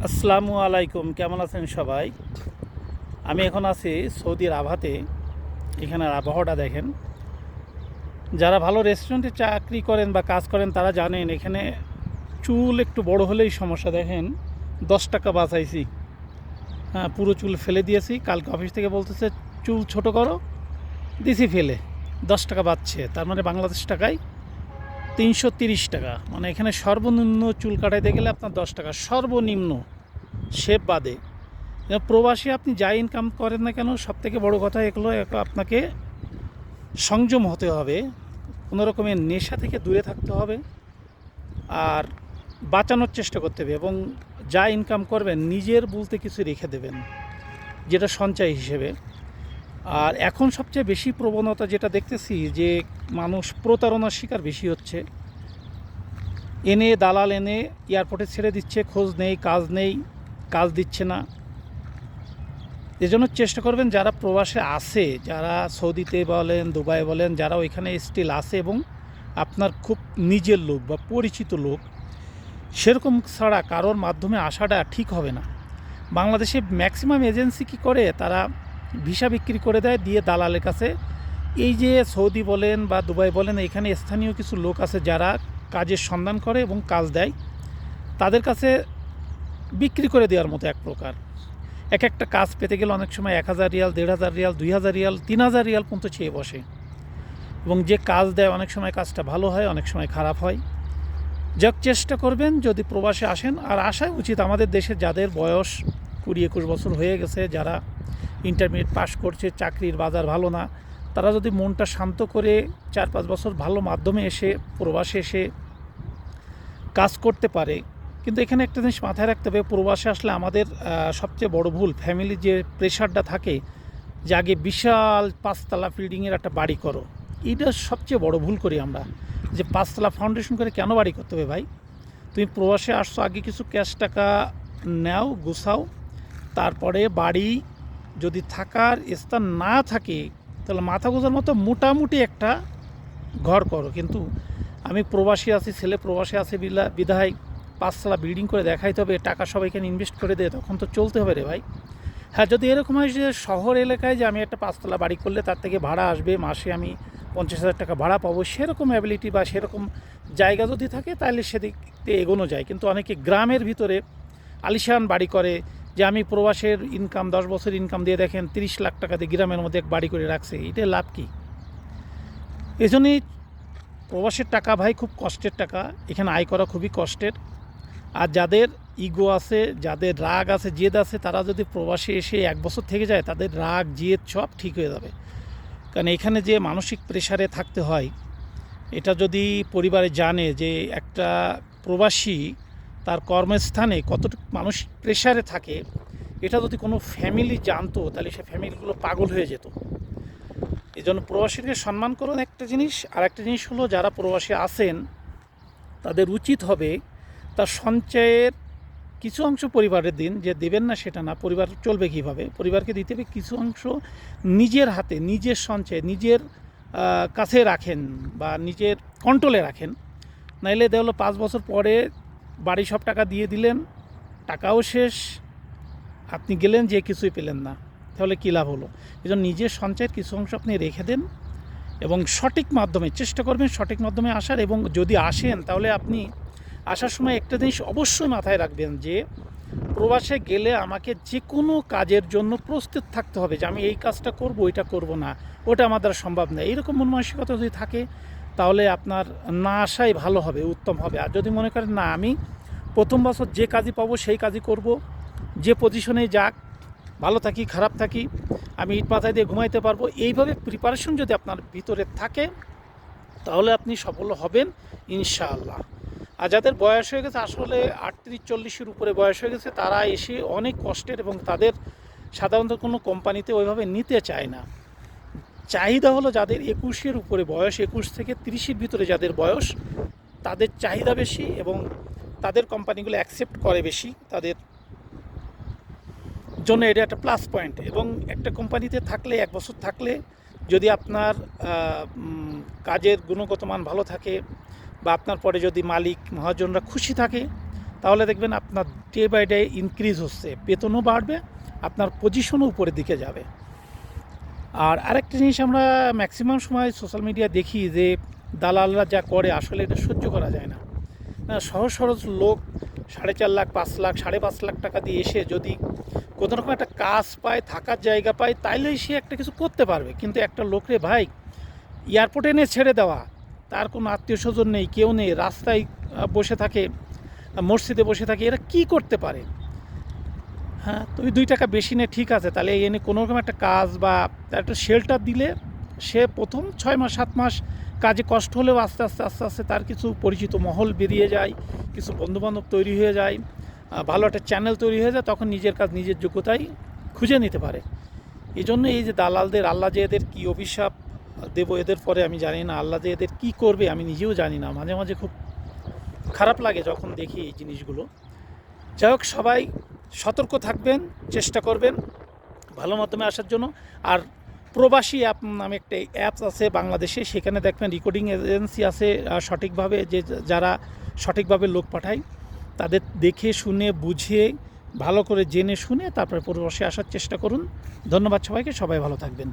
আসসালামু আলাইকুম, কেমন আছেন সবাই? আমি এখন আছি সৌদি রাবাতে। এখানের আবহাওয়াটা দেখেন। যারা ভালো রেস্টুরেন্টে চাকরি করেন বা কাজ করেন তারা জানেন এখানে চুল একটু বড় হলেই সমস্যা। দেখেন 10 টাকা বাঁচাইছি। হ্যাঁ, পুরো চুল ফেলে দিয়েছি। কালকে অফিস থেকে বলতেছে চুল ছোট করো, দিছি ফেলে। 10 টাকা বাঁচছে, তার মানে বাংলাদেশ টাকায় 330 টাকা। মানে এখানে সর্বনিম্ন চুল কাটাইতে গেলে আপনার 10 টাকা সর্বনিম্ন, শেপ বাদে। প্রবাসী আপনি যাই ইনকাম করেন না কেন, সবথেকে বড় কথা এগুলো আপনাকে সংযম হতে হবে, কোনো রকমের নেশা থেকে দূরে থাকতে হবে, আর বাঁচানোর চেষ্টা করতে হবে। এবং যা ইনকাম করবেন নিজের বলতে কিছু রেখে দেবেন, যেটা সঞ্চয় হিসেবে। আর এখন সবচেয়ে বেশি প্রবণতা যেটা দেখতেছি, যে মানুষ প্রতারণার শিকার বেশি হচ্ছে। দালাল এনে এয়ারপোর্টে ছেড়ে দিচ্ছে, খোঁজ নেই, কাজ দিচ্ছে না। এজন্য চেষ্টা করবেন যারা প্রবাসে আছে, যারা সৌদিতে বলেন, দুবাই বলেন, যারা ওইখানে স্টিল আছে এবং আপনার খুব নিজের লোক বা পরিচিত লোক, সেরকম ছাড়া কারোর মাধ্যমে আসাটা ঠিক হবে না। বাংলাদেশে ম্যাক্সিমাম এজেন্সি কী করে, তারা ভিসা বিক্রি করে দেয়, দিয়ে দালালের কাছে। এই যে সৌদি বলেন বা দুবাই বলেন, এখানে স্থানীয় কিছু লোক আছে যারা কাজের সন্ধান করে এবং কাজ দেয়, তাদের কাছে বিক্রি করে দেওয়ার মতো এক প্রকার। একটা কাজ পেতে গেলে অনেক সময় 1000 রিয়াল, 1500 রিয়াল, 2000 রিয়াল, 3000 রিয়াল পর্যন্ত চেয়ে বসে। এবং যে কাজ দেয় অনেক সময় কাজটা ভালো হয়, অনেক সময় খারাপ হয়। যাক, চেষ্টা করবেন যদি প্রবাসে আসেন। আর আসাই উচিত আমাদের দেশে যাদের বয়স 20-21 বছর হয়ে গেছে, যারা ইন্টারমিডিয়েট পাস করছে, চাকরির বাজার ভালো না, তারা যদি মনটা শান্ত করে 4-5 বছর ভালো মাধ্যমে এসে প্রবাসে এসে কাজ করতে পারে। কিন্তু এখানে একটা জিনিস মাথায় রাখতে হবে, প্রবাসে আসলে আমাদের সবচেয়ে বড় ভুল, ফ্যামিলির যে প্রেশারটা থাকে, যে আগে বিশাল 5তলা বিল্ডিংয়ের একটা বাড়ি করো। এইটা সবচেয়ে বড় ভুল করি আমরা, যে 5তলা ফাউন্ডেশন করে কেন বাড়ি করতে হবে ভাই? তুমি প্রবাসে আসছো, আগে কিছু ক্যাশ টাকা নাও, গুছাও, তারপরে বাড়ি যদি থাকার স্থান না থাকে তাহলে মাথা গোজার মতো মোটামুটি একটা ঘর করো। কিন্তু আমি প্রবাসী আছি, ছেলে প্রবাসী আছে বিধায় 5তলা বিল্ডিং করে দেখাইতে হবে, টাকা সবাই এখানে ইনভেস্ট করে দেয়, তখন তো চলতে হবে রে ভাই। হ্যাঁ, যদি এরকম হয় যে শহর এলাকায় যে আমি একটা 5তলা বাড়ি করলে তার থেকে ভাড়া আসবে, মাসে আমি 50,000 টাকা ভাড়া পাবো, সেরকম অ্যাবিলিটি বা সেরকম জায়গা যদি থাকে তাহলে সেদিকে এগোনো যায়। কিন্তু অনেকে গ্রামের ভিতরে আলিশান বাড়ি করে, যে আমি প্রবাসের ইনকাম 10 বছর ইনকাম দিয়ে দেখেন 30 লাখ টাকা দিয়ে গ্রামের মধ্যে এক বাড়ি করে রাখছে। এটা লাভ কি? এজন্যই প্রবাসের টাকা ভাই খুব কষ্টের টাকা, এখানে আয় করা খুবই কষ্টের। আর যাদের ইগো আছে, যাদের রাগ আছে, জেদ আছে, তারা যদি প্রবাসে এসে 1 বছর থেকে যায়, তাদের রাগ জেদ সব ঠিক হয়ে যাবে। কারণ এখানে যে মানসিক প্রেশারে থাকতে হয়, এটা যদি পরিবারে জানে যে একটা প্রবাসী তার কর্মস্থানে কতটুকু মানসিক প্রেশারে থাকে, এটা যদি কোনো ফ্যামিলি জানতো তাহলে সে ফ্যামিলিগুলো পাগল হয়ে যেত। এই জন্য প্রবাসীকে সম্মান করুন একটা জিনিস। আর একটা জিনিস হলো, যারা প্রবাসী আছেন তাদের উচিত হবে তার সঞ্চয়ের কিছু অংশ পরিবারের দিন, যে দেবেন না সেটা না, পরিবার চলবে কীভাবে, পরিবারকে দিতে হবে কিছু অংশ নিজের হাতে, নিজের সঞ্চয় নিজের কাছে রাখেন বা নিজের কন্ট্রোলে রাখেন। নাইলে দেখলো 5 বছর পরে বাড়ি সব টাকা দিয়ে দিলেন, টাকাও শেষ, আপনি গেলেন যে কিছুই পেলেন না, তাহলে কী লাভ হলো? এই জন্য নিজের সঞ্চয়ের কিছু অংশ আপনি রেখে দেন এবং সঠিক মাধ্যমে চেষ্টা করবেন সঠিক মাধ্যমে আসার। এবং যদি আসেন তাহলে আপনি আসার সময় একটা জিনিস অবশ্যই মাথায় রাখবেন, যে প্রবাসে গেলে আমাকে যে কোনো কাজের জন্য প্রস্তুত থাকতে হবে, যে আমি এই কাজটা করব, ওইটা করব না, ওটা আমার দ্বারা সম্ভব নয়। এইরকম মন মানসিকতা যদি থাকে তাহলে আপনার না আসাই ভালো হবে, উত্তম হবে। আর যদি মনে করেন না, আমি প্রথম বছর যে কাজই পাবো সেই কাজই করব, যে পজিশনে যাক, ভালো থাকি খারাপ থাকি, আমি ইট পাতায় দিয়ে ঘুমাইতে পারবো, এইভাবে প্রিপারেশন যদি আপনার ভিতরে থাকে তাহলে আপনি সফল হবেন ইনশাআল্লাহ। আর যাদের বয়স হয়ে গেছে, আসলে 38-40-এর উপরে বয়স হয়ে গেছে, তারা এসে অনেক কষ্টের, এবং তাদের সাধারণত কোনো কোম্পানিতে ওইভাবে নিতে চায় না। চাহিদা হলো যাদের 21-এর উপরে বয়স, 21 থেকে 30-এর ভিতরে যাদের বয়স, তাদের চাহিদা বেশি এবং তাদের কোম্পানিগুলো অ্যাকসেপ্ট করে বেশি, তাদের জন্য এটা একটা প্লাস পয়েন্ট। এবং একটা কোম্পানিতে থাকলে, 1 বছর থাকলে, যদি আপনার কাজের গুণগত মান ভালো থাকে বা আপনার পরে যদি মালিক মহাজনরা খুশি থাকে, তাহলে দেখবেন আপনার ডে বাই ডে ইনক্রিজ হচ্ছে, বেতনও বাড়বে, আপনার পজিশনও উপরের দিকে যাবে। আর আরেকটা জিনিস আমরা ম্যাক্সিমাম সময় সোশ্যাল মিডিয়া দেখি যে দালালরা যা করে আসলে এটা সহ্য করা যায় না। সহজ সরল লোক 4.5 লাখ 5 লাখ 5.5 লাখ টাকা দিয়ে এসে যদি কোনো রকম একটা কাজ পায়, থাকার জায়গা পায়, তাইলেই সে একটা কিছু করতে পারবে। কিন্তু একটা লোকরে ভাই এয়ারপোর্টে এনে ছেড়ে দেওয়া, তার কোনো আত্মীয় স্বজন নেই, কেউ নেই, রাস্তায় বসে থাকে, মসজিদে বসে থাকে, এরা কি করতে পারে? হ্যাঁ, তুমি 2 টাকা বেশি নে ঠিক আছে, তাহলে এনে কোনো রকম একটা কাজ বা একটা শেল্টার দিলে সে প্রথম 6 মাস 7 মাস কাজে কষ্ট হলেও আস্তে আস্তে আস্তে আস্তে তার কিছু পরিচিত মহল বেরিয়ে যায়, কিছু বন্ধুবান্ধব তৈরি হয়ে যায়, ভালো একটা চ্যানেল তৈরি হয়ে যায়, তখন নিজের কাজ নিজের যোগ্যতায় খুঁজে নিতে পারে। এই জন্য এই যে দালালদের, আল্লাহ যে এদের কী অভিশাপ দেবো এদের পরে আমি জানি না, আল্লাহ যে এদের কী করবে আমি নিজেও জানি না। মাঝে মাঝে খুব খারাপ লাগে যখন দেখি এই জিনিসগুলো। যাই হোক, সবাই সতর্ক থাকবেন, চেষ্টা করবেন ভালো মাধ্যমে আসার জন্য। আর প্রবাসী অ্যাপ নামে একটা অ্যাপস আছে বাংলাদেশে, সেখানে দেখবেন রেকর্ডিং এজেন্সি আছে, সঠিকভাবে যে যারা সঠিকভাবে লোক পাঠায় তাদের দেখে শুনে বুঝে ভালো করে জেনে শুনে তারপরে প্রবাসে আসার চেষ্টা করুন। ধন্যবাদ সবাইকে, সবাই ভালো থাকবেন।